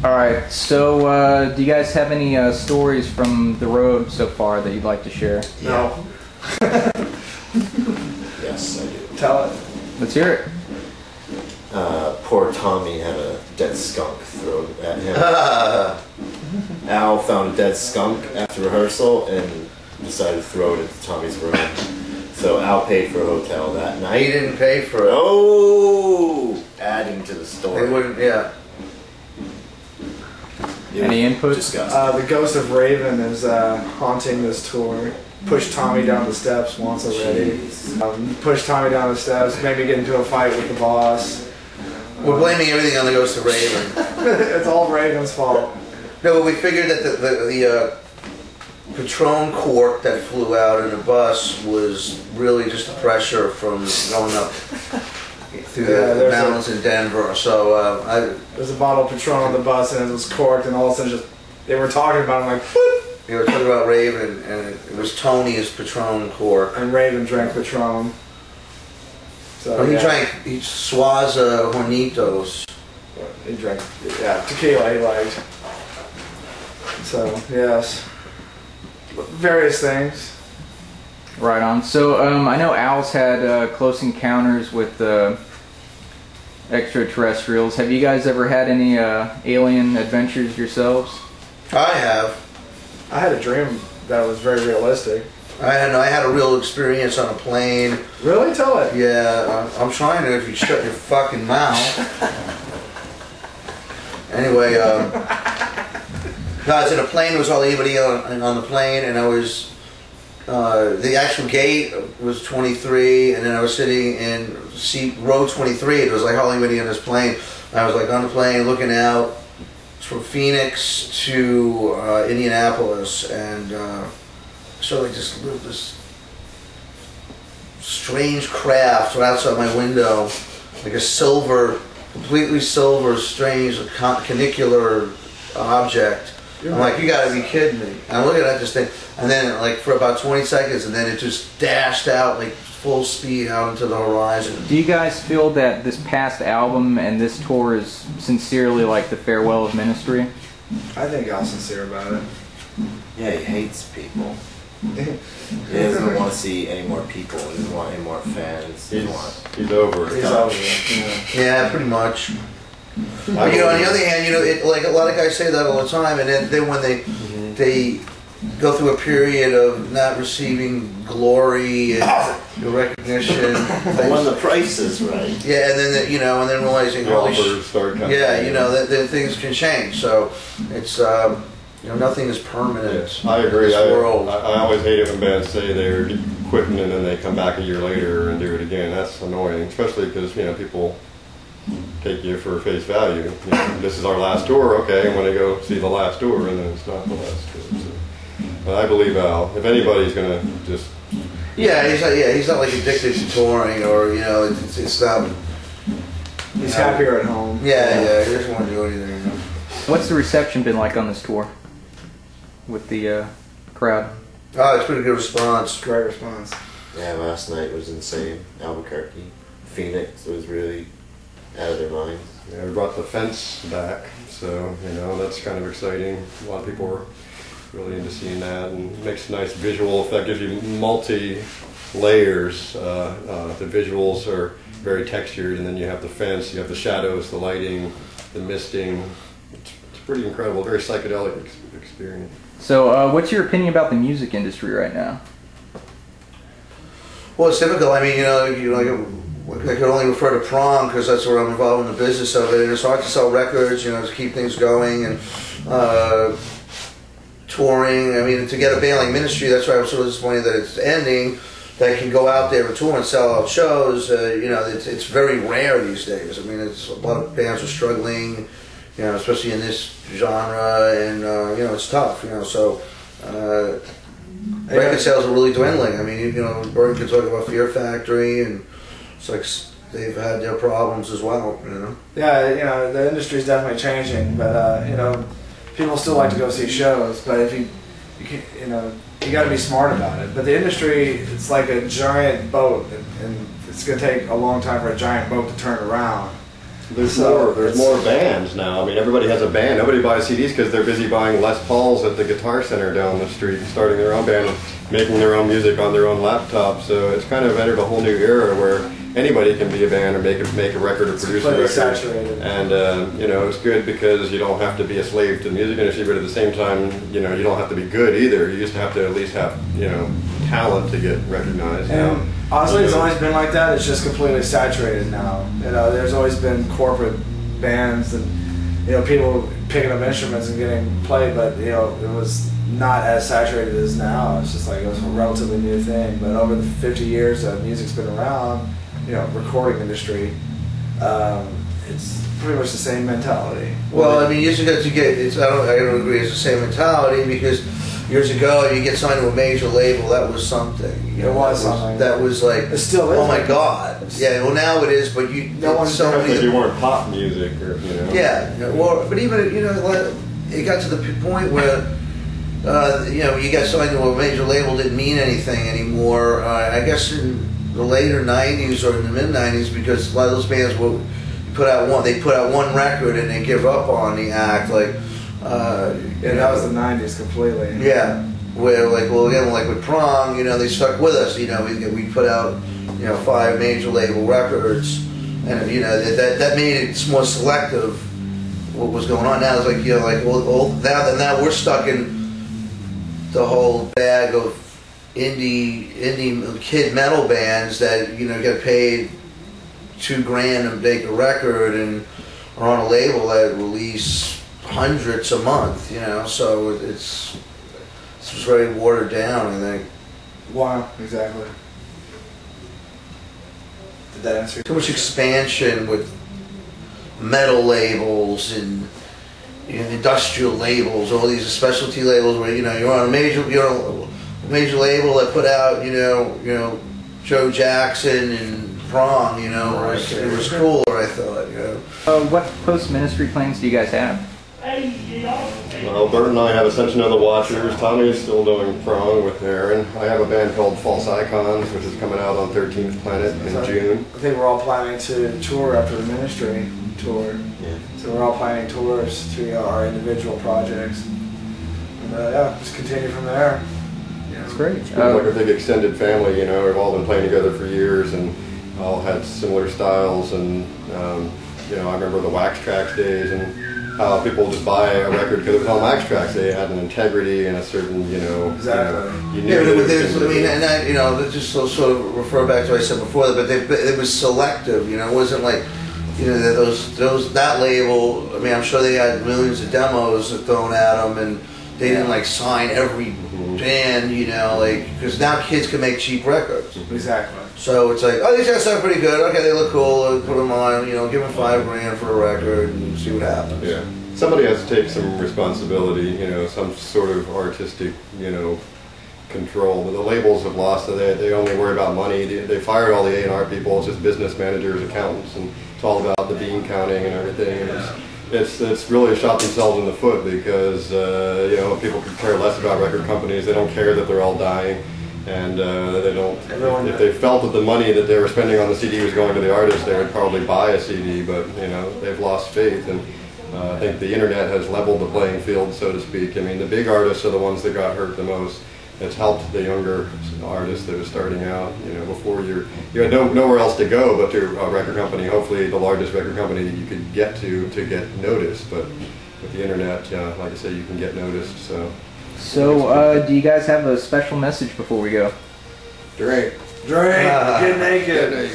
All right. So, do you guys have any stories from the road so far that you'd like to share? No. Yes, I do. Tell it. Let's hear it. Poor Tommy had a dead skunk thrown at him. Al found a dead skunk after rehearsal and decided to throw it into Tommy's room. So Al paid for a hotel that night. He didn't pay for it. Oh! Adding to the story. They wouldn't, yeah. Any input? Disgusting. The ghost of Raven is haunting this tour. Pushed Tommy down the steps once already. Pushed Tommy down the steps, maybe get into a fight with the boss. We're blaming everything on the ghost of Raven. It's all Raven's fault. No, but we figured that the Patron cork that flew out in the bus was really just the pressure from going up through the mountains in Denver. So there's a bottle of Patron on the bus and it was corked, and all of a sudden they were talking about it. I'm like, whoop! They were talking about Raven, and it was Tony's Patron cork. And Raven drank Patron. So he drank Suaza Hornitos. He drank, tequila he liked. So, yes. Various things. Right on. So, I know Al's had close encounters with extraterrestrials. Have you guys ever had any alien adventures yourselves? I have. I had a dream that was very realistic. I had a real experience on a plane. Really? Tell it. Yeah, I'm trying to if you shut your fucking mouth. Anyway, no, I was in a plane. There was all anybody on the plane, and I was the actual gate was 23, and then I was sitting in row 23. It was like hardly anybody on this plane. I was like on the plane looking out from Phoenix to Indianapolis, and so I just lived this strange craft right outside my window, like a silver, completely silver, strange canicular object. I'm like, you gotta be kidding me. And I'm looking at this thing, and then like for about 20 seconds, and then it just dashed out like full speed out into the horizon. Do you guys feel that this past album and this tour is sincerely like the farewell of ministry? I think Al's sincere about it. Yeah, he hates people. He doesn't want to see any more people. He doesn't want any more fans. He's over it. He's over it. Yeah, pretty much. But, you know, on the other hand, you know, like a lot of guys say that all the time, and then when they go through a period of not receiving glory and recognition, When the price is right. yeah, and then you know, and then realizing, holy yeah, you know, that things can change. So it's you know, nothing is permanent. I agree. In this world. I always hate it when bands say they're quitting and then they come back a year later and do it again. That's annoying, especially because, you know, people take you for face value. You know, this is our last tour, okay, and when they go see the last tour, and then it's not the last tour. So. But I believe Al, if anybody's going to just... Yeah, he's not like addicted to touring, or, you know, it's not... He's happier at home. Yeah, he doesn't want to do anything. You know? What's the reception been like on this tour with the crowd? Oh, it's pretty good response. Great response. Yeah, last night was insane. Albuquerque, Phoenix was really out of their minds. Yeah, we brought the fence back, so, you know, that's kind of exciting. A lot of people are really into seeing that, and it makes a nice visual effect. Gives you multi-layers. The visuals are very textured, and then you have the fence, you have the shadows, the lighting, the misting. It's pretty incredible, very psychedelic experience. So, what's your opinion about the music industry right now? Well, it's difficult. I mean, you know, I could only refer to Prong because that's where I'm involved in the business of it. And it's hard to sell records, you know, to keep things going, and touring. I mean, to get a band like Ministry, that's why I'm sort of disappointed that it's ending. That can go out there and tour and sell out shows. You know, it's very rare these days. I mean, it's a lot of bands are struggling, you know, especially in this genre, and you know, it's tough. You know, so. Record sales are really dwindling. I mean, you know, Burton can talk about Fear Factory, and it's like they've had their problems as well, you know? Yeah, you know, the industry's definitely changing, but, you know, people still like to go see shows, but if you know, you got to be smart about it. But the industry, it's like a giant boat, and it's going to take a long time for a giant boat to turn around. There's more bands now. I mean, everybody has a band. Nobody buys CDs because they're busy buying Les Pauls at the Guitar Center down the street, starting their own band, and making their own music on their own laptop. So it's kind of entered a whole new era where anybody can be a band or make a record or produce a record. Saturated. And you know, it's good because you don't have to be a slave to the music industry, but at the same time, you know, you don't have to be good either. You just have to at least have, you know, talent to get recognized. And honestly, it's always been like that. It's just completely saturated now. You know, there's always been corporate bands and, you know, people picking up instruments and getting played, but, you know, it was not as saturated as now. It's just like it was a relatively new thing. But over the 50 years that music's been around, you know, recording industry, it's pretty much the same mentality. Well, I mean, years ago I don't agree it's the same mentality, because years ago you get signed to a major label, that was something. You know, it was something. That was like, it still is. Oh my God. Yeah, well now it is, but no one's so because you weren't pop music, or, you know. Yeah, well, but even, you know, it got to the point where, you know, you got signed to a major label didn't mean anything anymore. I guess in the later 90s or in the mid 90s, because a lot of those bands will put out one record and they give up on the act, like yeah, that was the 90s completely. Yeah, where like, well, again, like with Prong, you know, they stuck with us. You know, we put out, you know, 5 major label records, and you know that made it more selective what was going on. Now it's like, you know, like well now we're stuck in the whole bag of indie kid metal bands that, you know, get paid $2,000 to make a record and are on a label that release hundreds a month, you know. So it's very watered down, I think. Wow, exactly. Did that answer? Too much expansion with metal labels and, you know, industrial labels, all these specialty labels where, you know, you're on a major label that put out, you know Joe Jackson and Prong, you know. Right. It was cooler, I thought, you know. What post-ministry plans do you guys have? Well, Burton and I have Ascension of the Watchers. Tommy's still doing Prong with Aaron. I have a band called False Icons, which is coming out on 13th Planet in June. I think we're all planning to tour after the ministry tour. Yeah. So we're all planning tours to our individual projects. And yeah, just continue from there. That's great. It's like a big extended family, you know. We've all been playing together for years and all had similar styles. And, you know, I remember the Wax Trax days and how people just buy a record because it was on Wax Trax. They had an integrity and a certain, you know, exactly. You knew Yeah, that but it was I mean, and I, you know, just to sort of refer back to what I said before, but it was selective. You know, it wasn't like, you know, that label. I mean, I'm sure they had millions of demos thrown at them, and they didn't like sign every band, you know, like, because now kids can make cheap records. Exactly. So it's like, oh, these guys sound pretty good. Okay, they look cool. Put them on. You know, give them $5,000 for a record and see what happens. Yeah. Somebody has to take some responsibility, you know, some sort of artistic, you know, control. But the labels have lost it. They only worry about money. They fired all the A&R people. It's just business managers, accountants, and it's all about the bean counting and everything. And it's really shot themselves in the foot because, you know, people could care less about record companies. They don't care that they're all dying. And they don't. If they felt that the money that they were spending on the CD was going to the artist, they would probably buy a CD. But, you know, they've lost faith. And I think the internet has leveled the playing field, so to speak. I mean, the big artists are the ones that got hurt the most. It's helped the younger artists that are starting out. You know, before you had nowhere else to go but to a record company. Hopefully, the largest record company that you could get to get noticed. But with the internet, like I said, you can get noticed. So, do you guys have a special message before we go? Drink, get naked,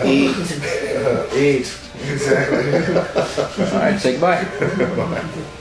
Eat. Eat. Exactly. All right, say goodbye. Bye.